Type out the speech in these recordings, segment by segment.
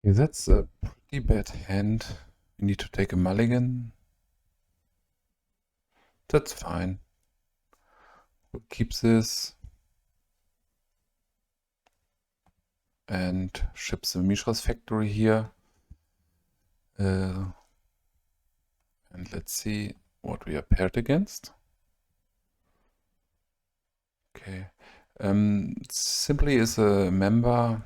Okay, that's a pretty bad hand. We need to take a mulligan. That's fine. We'll keep this and ship the Mishra's factory here. And let's see what we are paired against. Okay. Simply is a member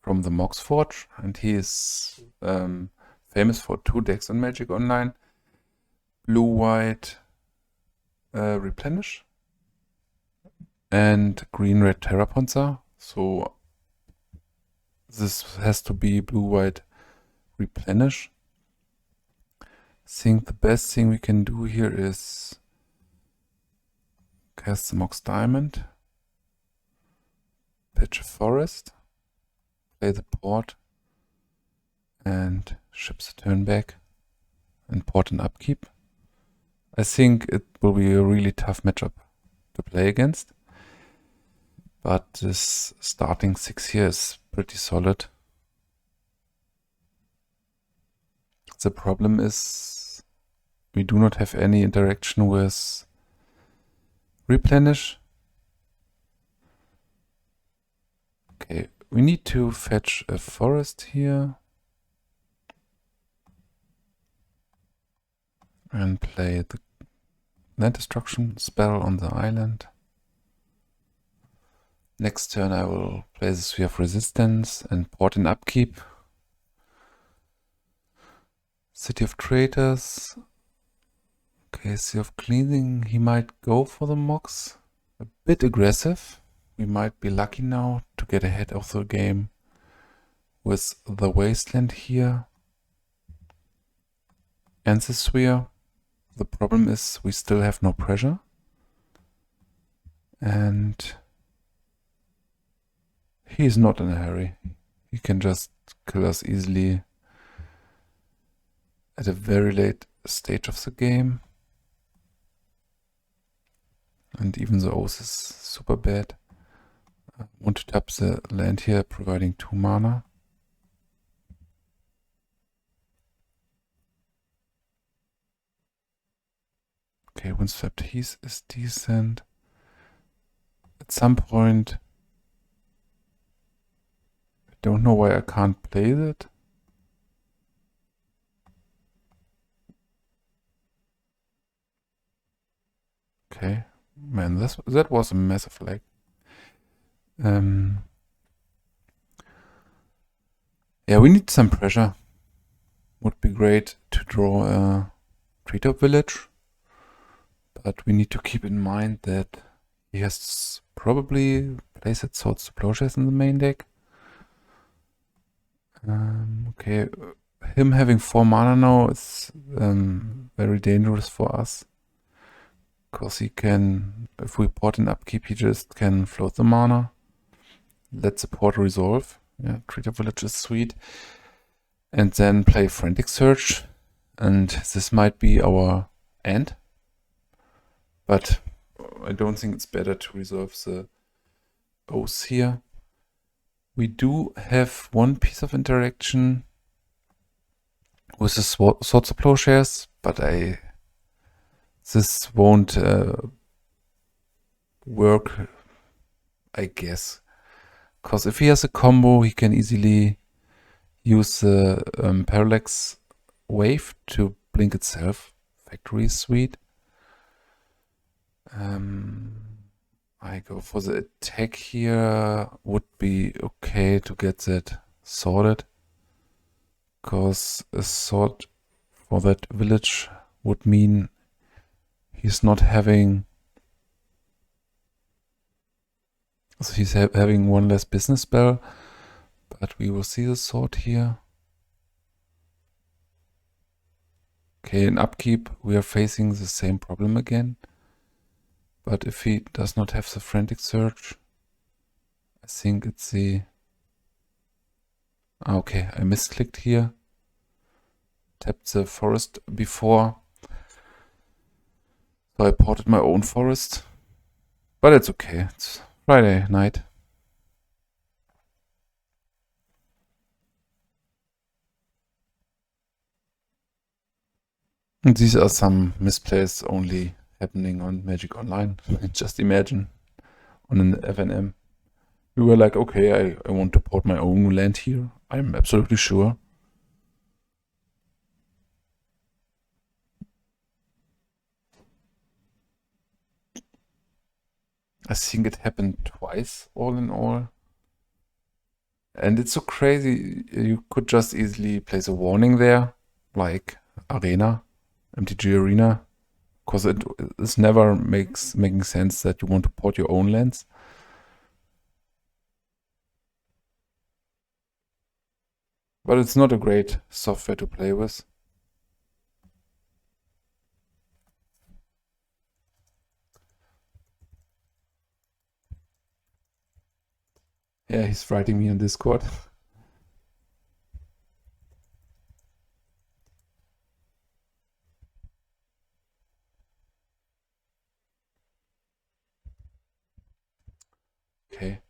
from the Moxforge, and he is famous for 2 decks on Magic Online. Blue-white Replenish and green-red Terraoath. So this has to be blue-white Replenish. I think the best thing we can do here is cast the Mox Diamond, pitch a forest, play the port, and ship the turn back and port an upkeep. I think it will be a really tough matchup to play against, but this starting 6 here is pretty solid. The problem is we do not have any interaction with Replenish. Okay, we need to fetch a forest here and play the land destruction spell on the island. Next turn I will play the Sphere of Resistance and port an upkeep. City of Traitors. Okay, Sea of Cleansing. He might go for the Mox. A bit aggressive. We might be lucky now to get ahead of the game with the Wasteland here and the Sphere. The problem is we still have no pressure. And he is not in a hurry. He can just kill us easily at a very late stage of the game. And even the Oath is super bad. I want to tap the land here, providing 2 mana. Okay, Windswept Heath is decent. At some point, I don't know why I can't play that. Okay, man, that was a massive lag. Yeah, we need some pressure. Would be great to draw a treetop village, but we need to keep in mind that he has probably placed Swords to Plowshares in the main deck. Okay, him having 4 mana now is very dangerous for us. Because he can, if we port an upkeep, he just can float the mana. Let the port resolve. Yeah, Treetop Village is sweet. And then play Frantic Search. And this might be our end. But I don't think it's better to resolve the Oath here. We do have one piece of interaction with the Swords of Plowshares, but this won't work, I guess. Because if he has a combo, he can easily use the Parallax Wave to blink itself. Factory is sweet. I go for the attack here. Would be okay to get that sorted. Because a sword for that village would mean he's not having... So he's having one less business spell. But we will see the sword here. Okay, in upkeep we are facing the same problem again. But if he does not have the Frantic Search, I think it's the... Okay, I misclicked here. Tapped the forest before. So I ported my own forest. But it's okay, it's Friday night. And these are some misplays only happening on Magic Online. Just imagine on an FNM. We were like, okay, I want to port my own land here. I'm absolutely sure. I think it happened twice, all in all. And it's so crazy. You could just easily place a warning there, like Arena, MTG Arena, because it is never making sense that you want to port your own lands. But it's not a great software to play with. Yeah, he's writing me on Discord. Okay.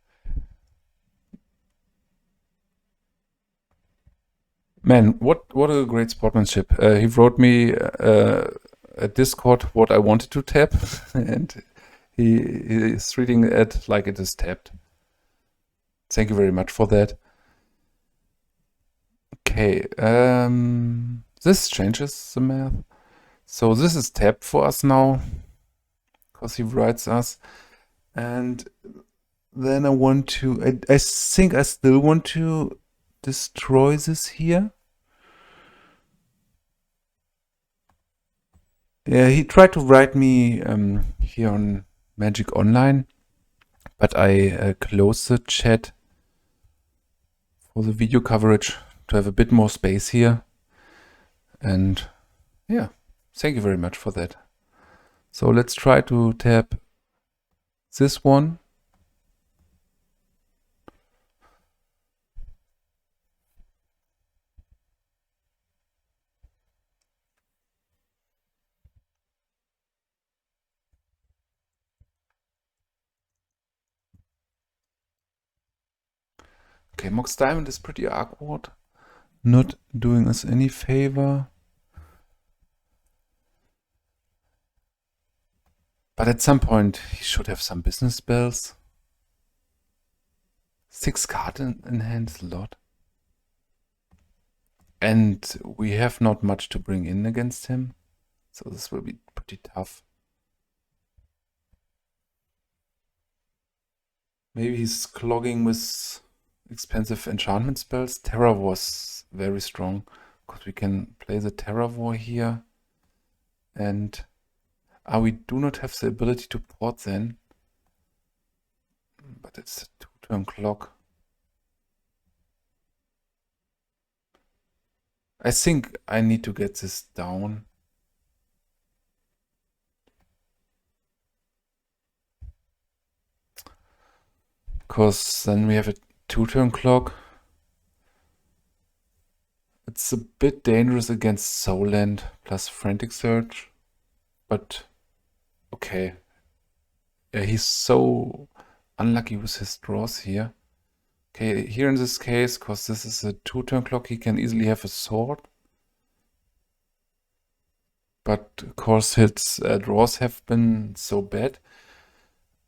Man, what a great sportsmanship. He wrote me at Discord what I wanted to tap, and he is reading it like it is tapped. Thank you very much for that. Okay, this changes the math. So this is tapped for us now, because he writes us. And then I want to, I think I still want to destroy this here. Yeah, he tried to write me here on Magic Online, but I closed the chat for the video coverage to have a bit more space here. And yeah, thank you very much for that. So let's try to tap this one. Okay, Mox Diamond is pretty awkward. Not doing us any favor. But at some point, he should have some business spells. 6 cards in hand is a lot. And we have not much to bring in against him. So this will be pretty tough. Maybe he's clogging with expensive enchantment spells. Terra was very strong, because we can play the Terra War here. And we do not have the ability to port then. But it's a 2-turn clock. I think I need to get this down. Because then we have a 2-turn clock. It's a bit dangerous against Soulland plus Frantic Surge. But okay. He's so unlucky with his draws here. Okay, here in this case, because this is a 2-turn clock, he can easily have a sword. But of course his draws have been so bad.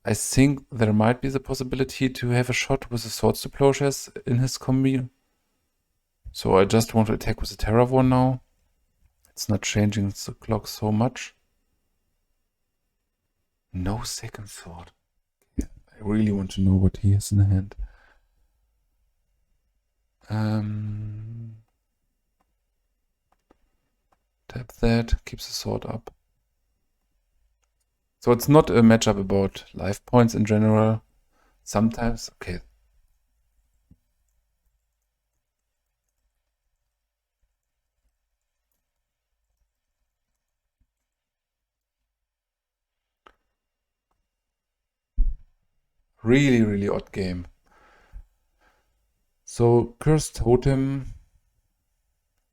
I think there might be the possibility to have a shot with the Swords to Plowshares in his combi. So I just want to attack with the Terra War now. It's not changing the clock so much. No second thought. Yeah, I really want to know what he has in hand. Tap that, keeps the sword up. So it's not a matchup about life points in general. Sometimes, okay. Really, really odd game. So Cursed Totem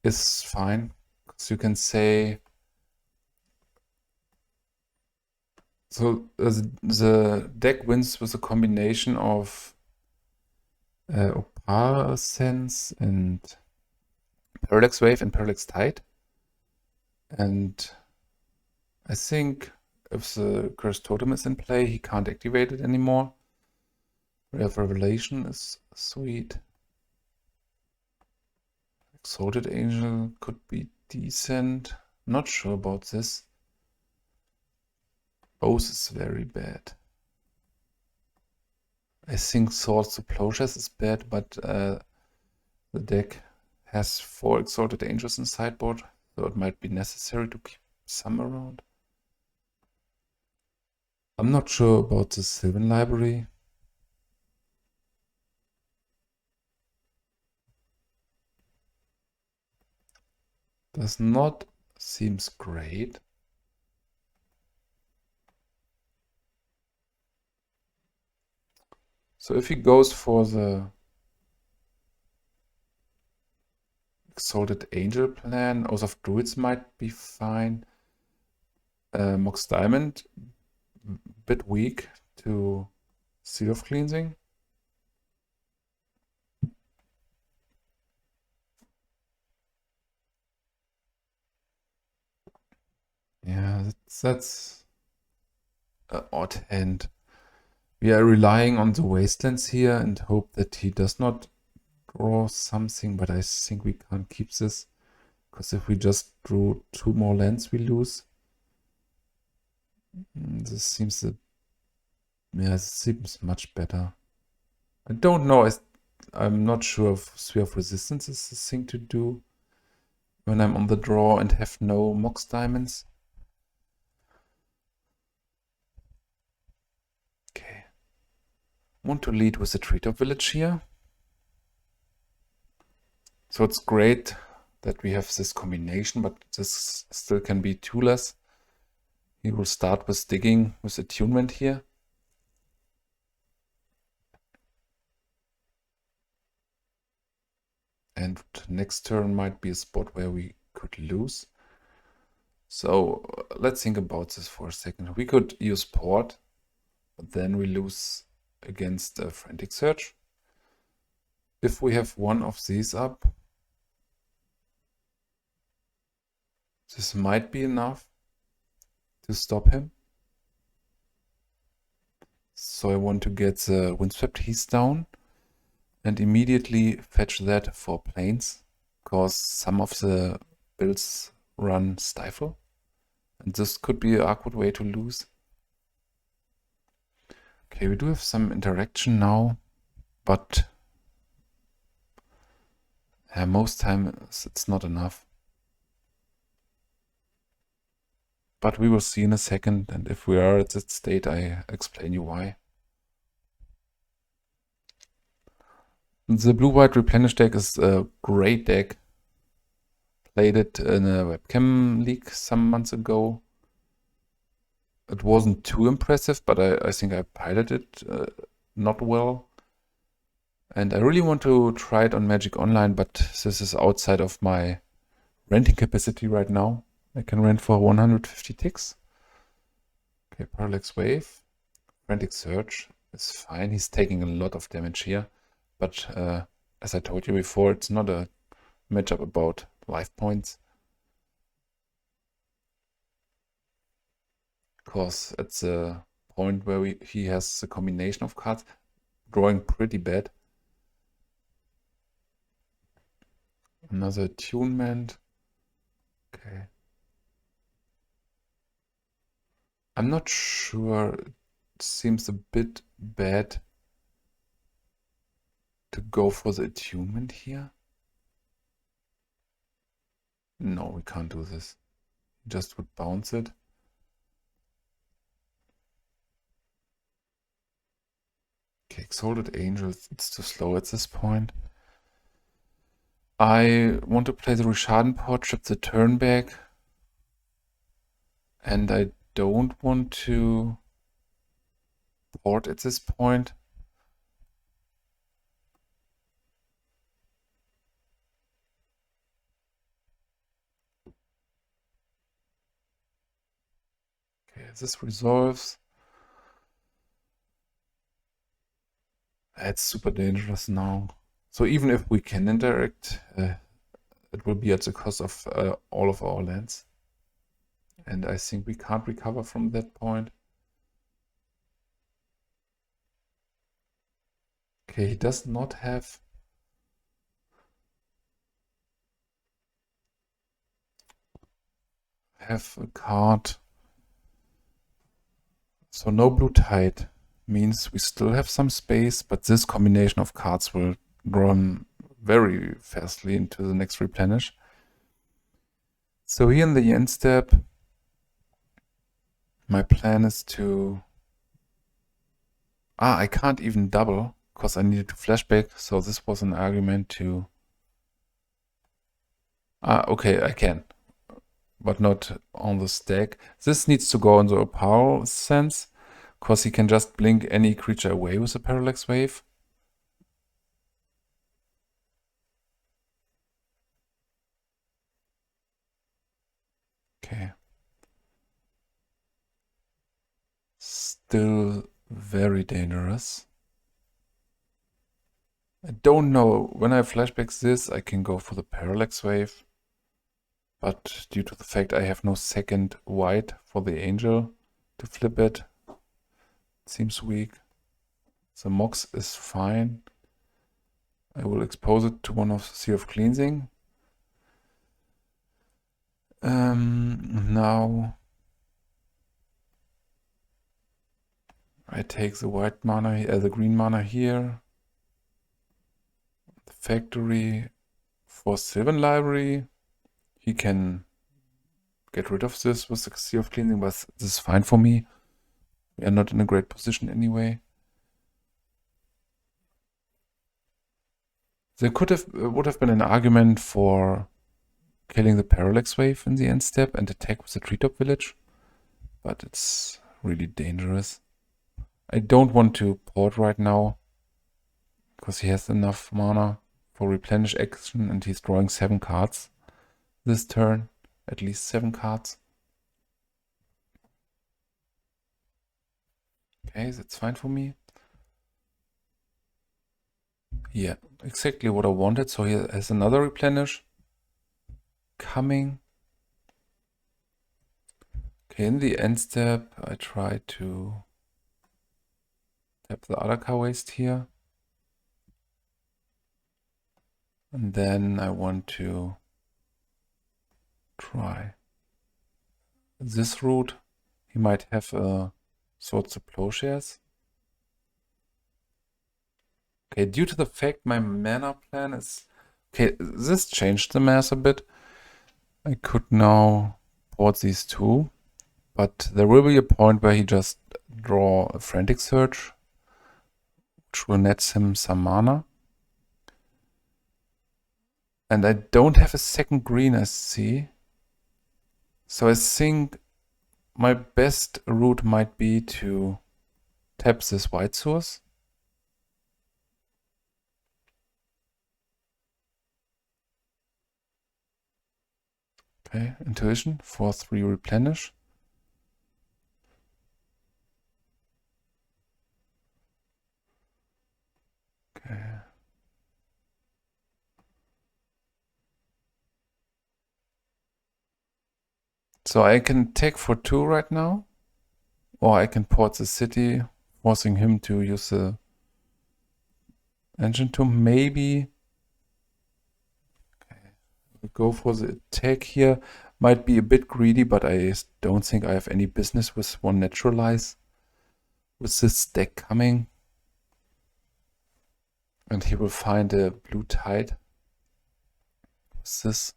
is fine, because you can say, so the deck wins with a combination of Opal Sense and Parallax Wave and Parallax Tide. And I think if the Cursed Totem is in play, he can't activate it anymore. Revelation is sweet. Exalted Angel could be decent. Not sure about this. Oath is very bad. I think Swords to Plowshares is bad, but the deck has 4 Exalted Angels in sideboard, so it might be necessary to keep some around. I'm not sure about the Sylvan Library. Does not seems great. So if he goes for the Exalted Angel plan, Oath of Druids might be fine. Mox Diamond, bit weak to Seal of Cleansing. Yeah, that's an odd hand. We are relying on the Wastelands here and hope that he does not draw something, but I think we can't keep this, because if we just drew 2 more lands, we lose. This seems it seems much better. I don't know. I'm not sure if Sphere of Resistance is the thing to do when I'm on the draw and have no Mox Diamonds. Okay. Want to lead with the Treetop Village here. So it's great that we have this combination, but this still can be two-less. He will start with digging with attunement here. And next turn might be a spot where we could lose. So let's think about this for a second. We could use Port, but then we lose against a Frantic Search. If we have one of these up, this might be enough to stop him. So I want to get the Windswept Heath down and immediately fetch that for planes, because some of the builds run Stifle. And this could be a awkward way to lose. Okay, we do have some interaction now, but most times it's not enough. But we will see in a second, and if we are at that state, I explain you why. The blue-white Replenish deck is a great deck. Played it in a webcam league some months ago. It wasn't too impressive, but I think I piloted it not well. And I really want to try it on Magic Online, but this is outside of my renting capacity right now. I can rent for 150 ticks. Okay, Parallax Wave. Frantic Search is fine. He's taking a lot of damage here. But as I told you before, it's not a matchup about life points. Because at the point where he has the combination of cards, drawing pretty bad. Another attunement. Okay. I'm not sure. It seems a bit bad to go for the attunement here. No, we can't do this. Just would bounce it. Okay, Exalted Angels. It's too slow at this point. I want to play the Rishaden Port, chip the turn back. And I don't want to port at this point. Okay, this resolves. It's super dangerous now. So even if we can interact, it will be at the cost of all of our lands. And I think we can't recover from that point. Okay, he does not have... have a card. So no blue tide means we still have some space, but this combination of cards will run very fastly into the next replenish. So here in the end step, my plan is to... I can't even double because I needed to flashback. So this was an argument to... okay, I can, but not on the stack. This needs to go into a power sense because he can just blink any creature away with a Parallax Wave. Okay. Still very dangerous. I don't know. When I flashback this, I can go for the Parallax Wave. But due to the fact I have no second white for the Angel to flip it, seems weak. The Mox is fine. I will expose it to one of Sea of Cleansing. Now I take the white mana, the green mana here. The factory for Sylvan Library. He can get rid of this with the Sea of Cleansing, but this is fine for me. We are not in a great position anyway. There would have been an argument for killing the Parallax Wave in the end step and attack with the Treetop Village, but it's really dangerous. I don't want to port right now because he has enough mana for replenish action and he's drawing 7 cards this turn, at least 7 cards. Okay, that's fine for me. Yeah, exactly what I wanted. So he has another replenish coming. Okay, in the end step, I try to tap the other car waste here. And then I want to try this route. He might have Swords to Plowshares. Okay, due to the fact my mana plan is... Okay, this changed the math a bit. I could now port these two, but there will be a point where he just draw a Frantic Search, which will net him some mana. And I don't have a second green, I see. So I think my best route might be to tap this white source. Okay, Intuition for 3 replenish. Okay. So I can take for 2 right now, or I can port the city, forcing him to use the engine tomb. Maybe we'll go for the attack here. Might be a bit greedy, but I don't think I have any business with 1 Naturalize with this deck coming. And he will find a blue tide with this.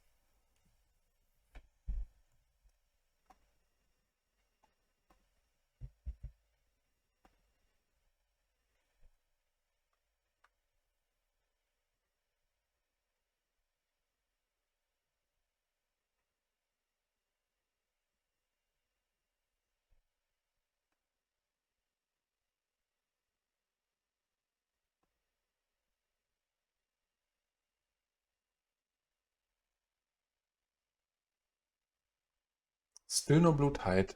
Still no blue tide.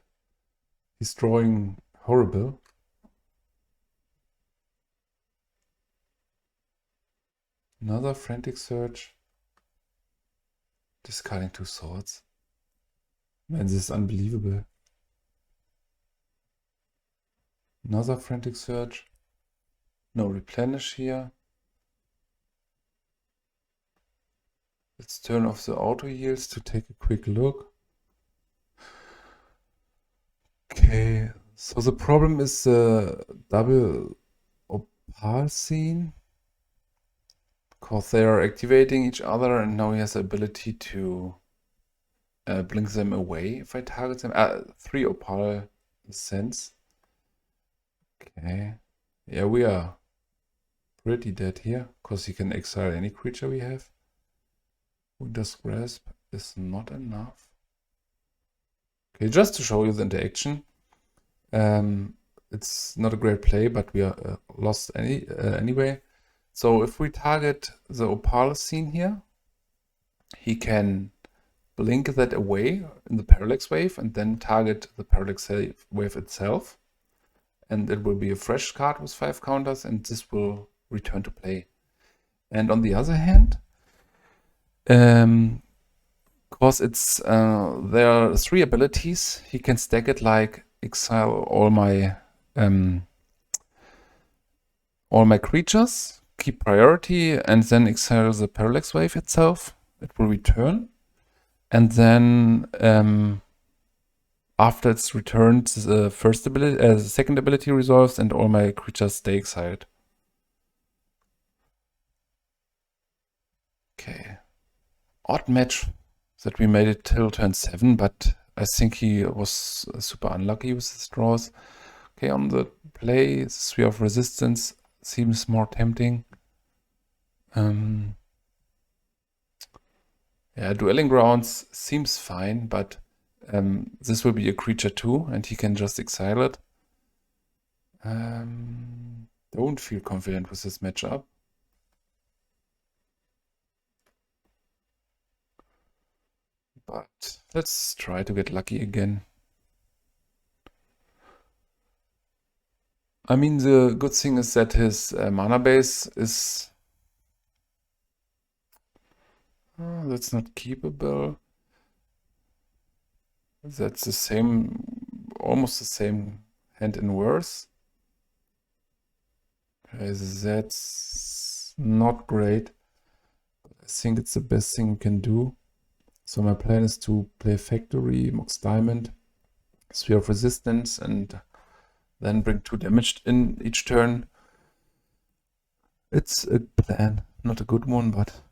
He's drawing horrible. Another Frantic Search. Discarding 2 swords. Man, this is unbelievable. Another frantic search. No replenish here. Let's turn off the auto heals to take a quick look. Okay, so the problem is the double opal scene. Because they are activating each other, and now he has the ability to blink them away if I target them. 3 opal cents. Okay. Yeah, we are pretty dead here, because he can exile any creature we have. Winter's Grasp is not enough. Okay, just to show you the interaction. It's not a great play, but we are lost anyway. So if we target the opal scene here, he can blink that away in the parallax wave and then target the parallax wave itself. And it will be a fresh card with 5 counters, and this will return to play. And on the other hand, because it's there are 3 abilities, he can stack it like exile all my creatures, keep priority, and then exile the parallax wave itself. It will return, and then after it's returned, the second ability resolves, and all my creatures stay exiled. Okay, odd match that we made it till turn 7, but I think he was super unlucky with his draws. Okay, on the play, Sphere of Resistance seems more tempting. Yeah, Dueling Grounds seems fine, but this will be a creature too, and he can just exile it. Don't feel confident with this matchup. But let's try to get lucky again. I mean, the good thing is that his mana base is... that's not keepable. That's the same, almost the same hand in worse. Okay, that's not great. I think it's the best thing we can do. So my plan is to play Factory, Mox Diamond, Sphere of Resistance, and then bring 2 damage in each turn. It's a plan, not a good one, but...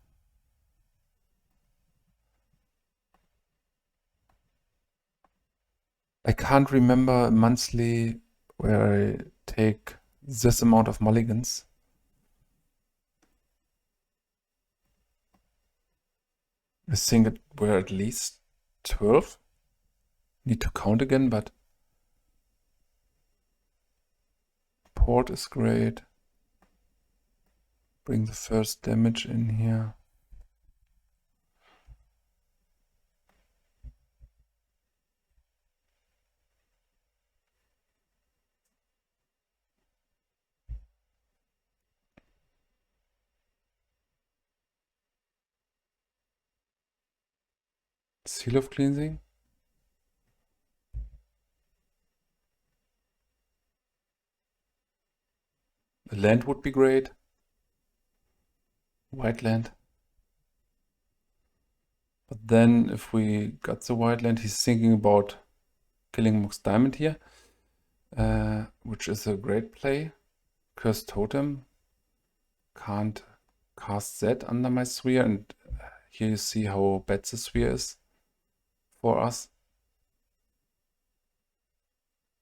I can't remember a monthly where I take this amount of mulligans. I think it were at least 12. Need to count again, but Port is great. Bring the first damage in here. Seal of Cleansing. The land would be great. White land. But then if we got the white land, he's thinking about killing Mox Diamond here, which is a great play. Cursed Totem. Can't cast that under my sphere, and here you see how bad the sphere is for us.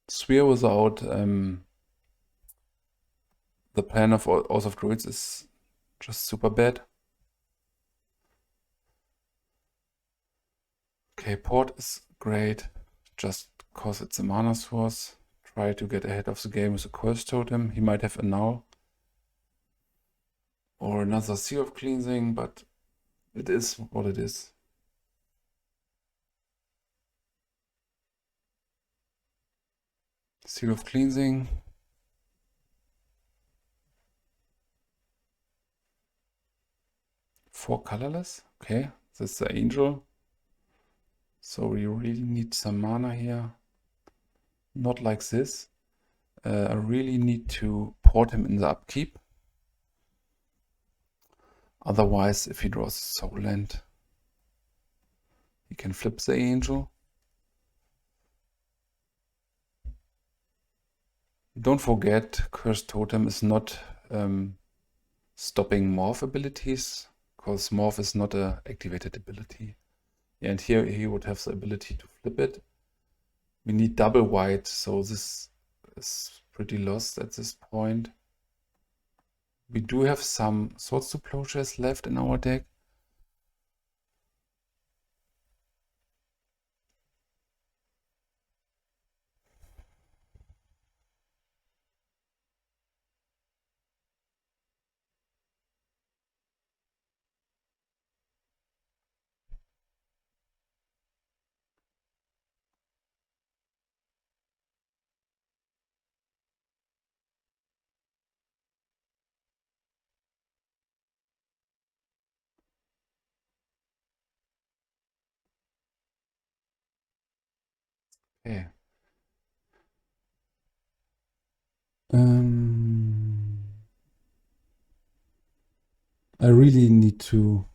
Sphere without the plan of Oath of Druids is just super bad. Okay, Port is great, just because it's a mana source. Try to get ahead of the game with a Cursed Totem. He might have a Null or another Seal of Cleansing, but it is what it is. Seal of Cleansing. Four colorless. Okay, this is the Angel. So we really need some mana here. Not like this. I really need to port him in the upkeep. Otherwise, if he draws Soul Land, he can flip the Angel. Don't forget, Cursed Totem is not stopping Morph abilities, because Morph is not an activated ability. Yeah, and here he would have the ability to flip it. We need double white, so this is pretty lost at this point. We do have some Swords to Plowshares left in our deck. Okay. I really need to.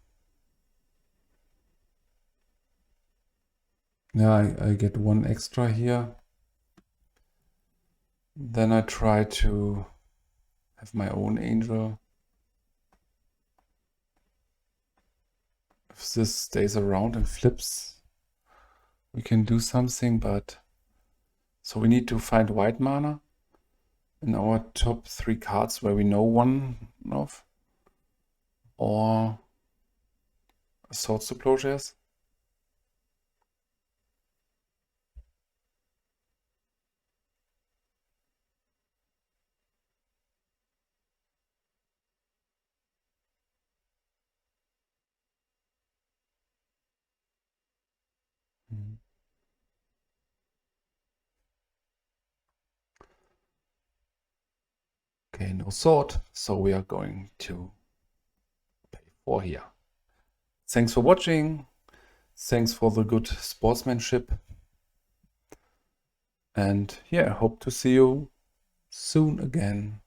Yeah, I get one extra here. Then I try to have my own angel. If this stays around and flips, we can do something, but so we need to find white mana in our top 3 cards where we know one of, or Swords to Plowshares. Okay, no sword, so we are going to pay 4 here. Thanks for watching. Thanks for the good sportsmanship. And yeah, hope to see you soon again.